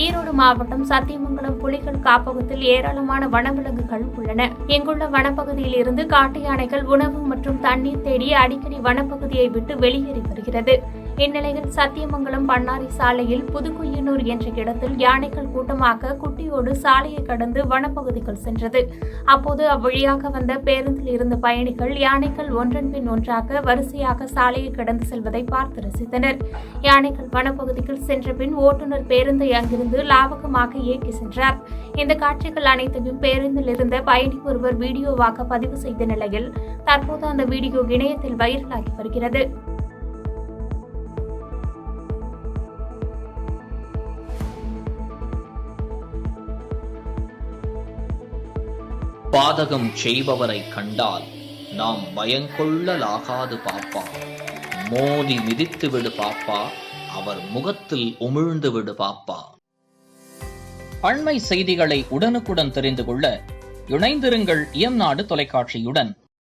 ஈரோடு மாவட்டம் சத்தியமங்கலம் புலிகள் காப்பகத்தில் ஏராளமான வனவிலங்குகள் உள்ளன. இங்குள்ள வனப்பகுதியில் இருந்து காட்டு யானைகள் உணவு மற்றும் தண்ணீர் தேடி அடிக்கடி வனப்பகுதியை விட்டு வெளியேறி வருகிறது. இந்நிலையில் சத்தியமங்கலம் பண்ணாரி சாலையில் புதுக்குய்யனூர் என்ற இடத்தில் யானைகள் கூட்டமாக குட்டியோடு சாலையை கடந்து வனப்பகுதிக்குள் சென்றது. அப்போது அவ்வழியாக வந்த பேருந்தில் இருந்த பயணிகள் யானைகள் ஒன்றன் பின் ஒன்றாக வரிசையாக சாலையை கடந்து செல்வதை பார்த்து ரசித்தனர். யானைகள் வனப்பகுதிக்குள் சென்ற பின் ஓட்டுநர் பேருந்தை அங்கிருந்து லாவகமாக இயக்கி சென்றார். இந்த காட்சிகள் அனைத்தையும் பேருந்தில் இருந்த பயணி ஒருவர் வீடியோவாக பதிவு செய்த நிலையில் தற்போது அந்த வீடியோ இணையத்தில் வைரலாகி வருகிறது. பாதகம் செய்பவரை கண்டால் நாம் பயங்கொள்ளலாகாது பாப்பா. மோதி மிதித்து விடு பாப்பா, அவர் முகத்தில் உமிழ்ந்து விடு பாப்பா. அண்மை செய்திகளை உடனுக்குடன் தெரிந்து கொள்ள இணைந்திருங்கள் இயம்நாடு தொலைக்காட்சியுடன்.